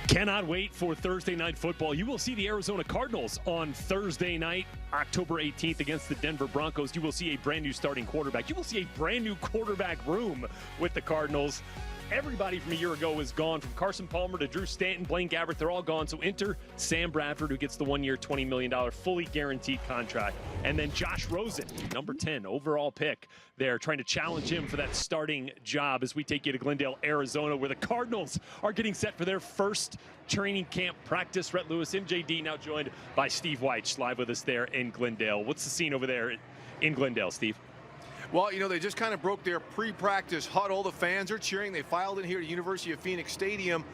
Cannot wait for Thursday night football. You will see the Arizona Cardinals on Thursday night, October 18th against the Denver Broncos. You will see a brand new starting quarterback. You will see a brand new quarterback room with the Cardinals. Everybody from a year ago is gone, from Carson Palmer to Drew Stanton, Blaine Gabbert. They're all gone. So enter Sam Bradford, who gets the one-year, $20 million fully guaranteed contract. And then Josh Rosen, number 10 overall pick. They're trying to challenge him for that starting job as we take you to Glendale, Arizona, where the Cardinals are getting set for their first training camp practice. Rhett Lewis, MJD, now joined by Steve Weich, live with us there in Glendale. What's the scene over there in Glendale, Steve? Well, you know, they just kind of broke their pre-practice huddle. The fans are cheering. They filed in here to University of Phoenix Stadium.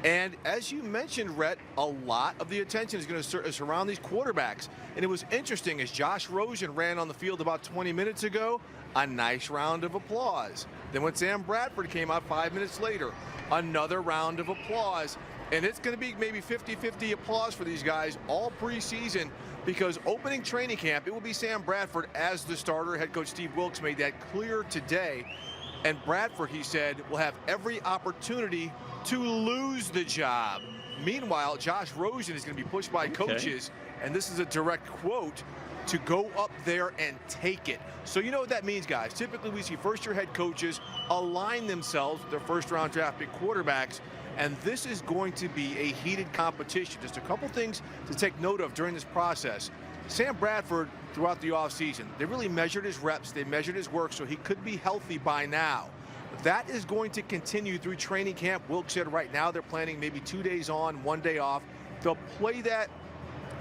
And as you mentioned, Rhett, a lot of the attention is going to surround these quarterbacks. And it was interesting, as Josh Rosen ran on the field about 20 minutes ago, a nice round of applause. Then when Sam Bradford came out 5 minutes later, another round of applause. And it's going to be maybe 50-50 applause for these guys all preseason, because opening training camp, it will be Sam Bradford as the starter. Head coach Steve Wilks made that clear today. And Bradford, he said, will have every opportunity to lose the job. Meanwhile, Josh Rosen is going to be pushed by coaches, and this is a direct quote, to go up there and take it. So you know what that means, guys. Typically, we see first-year head coaches align themselves with their first-round draft pick quarterbacks, and this is going to be a heated competition. Just a couple things to take note of during this process. Sam Bradford, throughout the offseason, they really measured his reps, they measured his work, so he could be healthy by now. That is going to continue through training camp. Wilks said right now they're planning maybe 2 days on, 1 day off. They'll play that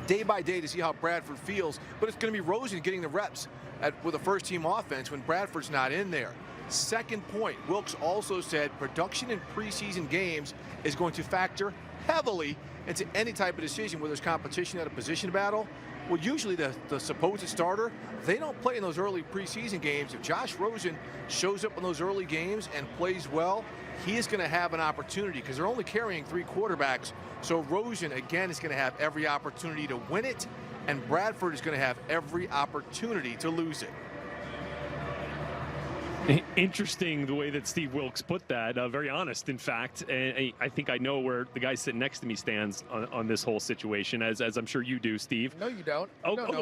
day by day to see how Bradford feels, but it's going to be Rosen getting the reps with a first-team offense when Bradford's not in there. Second point, Wilks also said production in preseason games is going to factor heavily into any type of decision where there's competition at a position battle. Well, usually the supposed starter, they don't play in those early preseason games. If Josh Rosen shows up in those early games and plays well, he is going to have an opportunity, because they're only carrying 3 quarterbacks. So Rosen, again, is going to have every opportunity to win it, and Bradford is going to have every opportunity to lose it. Interesting the way that Steve Wilks put that. Very honest, in fact. And I think I know where the guy sitting next to me stands on this whole situation, as I'm sure you do, Steve. No, you don't.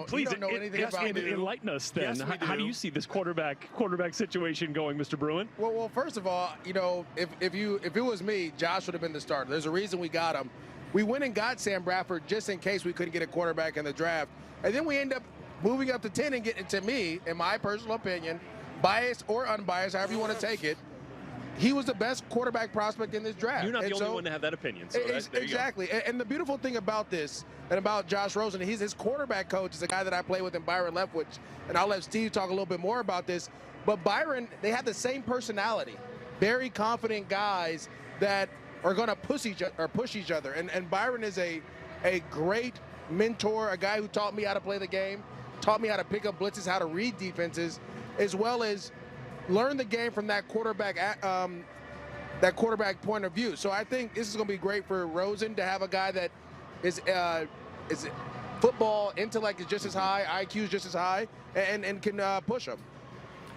Please, you don't know anything about it. Enlighten us then. Yes, How do you see this quarterback situation going, Mr. Bruin? Well, first of all, you know, if it was me, Josh would have been the starter. There's a reason we got him. We went and got Sam Bradford just in case we couldn't get a quarterback in the draft, and then we end up moving up to 10 and getting, to me, in my personal opinion, biased or unbiased, however you want to take it, he was the best quarterback prospect in this draft. You're not the only one to have that opinion. So exactly. And the beautiful thing about this and about Josh Rosen, his quarterback coach is a guy that I play with in Byron Leftwich, and I'll let Steve talk a little bit more about this. But Byron, they have the same personality, very confident guys that are going to push each other. And Byron is a great mentor, a guy who taught me how to play the game, taught me how to pick up blitzes, how to read defenses, as well as learn the game from that quarterback point of view. So I think this is going to be great for Rosen to have a guy that is football intellect is just as high, IQ is just as high, and can push him.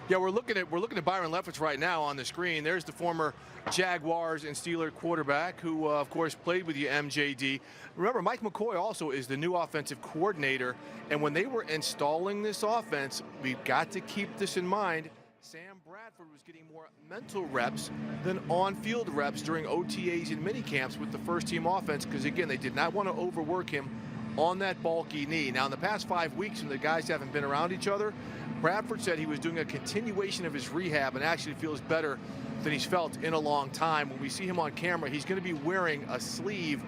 Yeah, we're looking at Byron Leftwich right now on the screen. There's the former Jaguars and Steelers quarterback who, of course, played with you, MJD. Remember, Mike McCoy also is the new offensive coordinator. And when they were installing this offense, we've got to keep this in mind. Sam Bradford was getting more mental reps than on-field reps during OTAs and minicamps with the first-team offense, because, again, they did not want to overwork him on that bulky knee. Now, in the past 5 weeks, when the guys haven't been around each other, Bradford said he was doing a continuation of his rehab and actually feels better than he's felt in a long time. When we see him on camera, he's going to be wearing a sleeve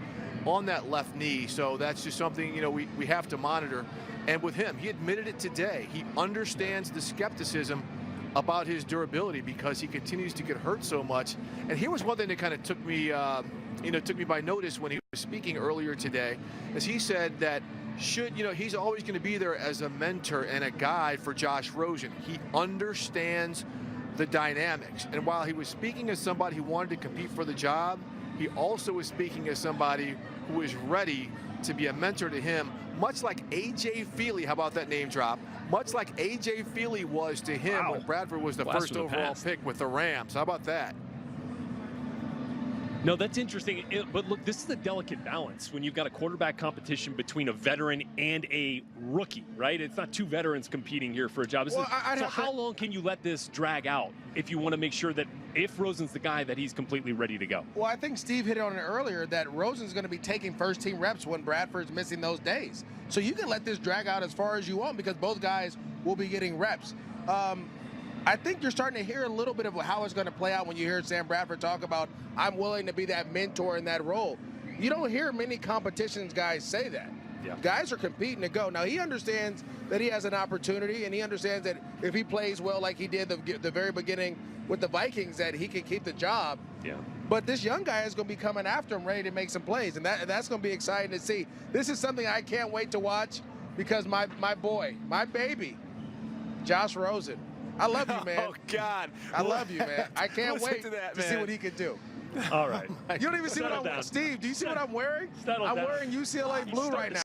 on that left knee. So that's just something, you know, we have to monitor. And with him, he admitted it today. He understands the skepticism about his durability because he continues to get hurt so much. And here was one thing that kind of took me by notice when he was speaking earlier today, as he said that he's always going to be there as a mentor and a guide for Josh Rosen. He understands the dynamics. And while he was speaking as somebody who wanted to compete for the job, he also was speaking as somebody who is ready to be a mentor to him, much like A.J. Feely. How about that name drop? Much like A.J. Feely was to him when Bradford was the first overall pick with the Rams. How about that? No, that's interesting. But look, this is a delicate balance when you've got a quarterback competition between a veteran and a rookie, right? It's not two veterans competing here for a job. So how long can you let this drag out if you want to make sure that if Rosen's the guy, that he's completely ready to go? Well, I think Steve hit on it earlier that Rosen's going to be taking first-team reps when Bradford's missing those days. So you can let this drag out as far as you want because both guys will be getting reps. I think you're starting to hear a little bit of how it's going to play out when you hear Sam Bradford talk about, I'm willing to be that mentor in that role. You don't hear many competitions guys say that. Yeah. Guys are competing to go. Now, he understands that he has an opportunity, and he understands that if he plays well like he did the very beginning with the Vikings, that he can keep the job. Yeah. But this young guy is going to be coming after him ready to make some plays, and that's going to be exciting to see. This is something I can't wait to watch because my boy, my baby, Josh Rosen, I love you, man. Oh, God. I love you, man. I can't wait to see man. what he can do. All right. You don't even see what I'm wearing. Steve, do you see what I'm wearing? I'm wearing UCLA blue right now.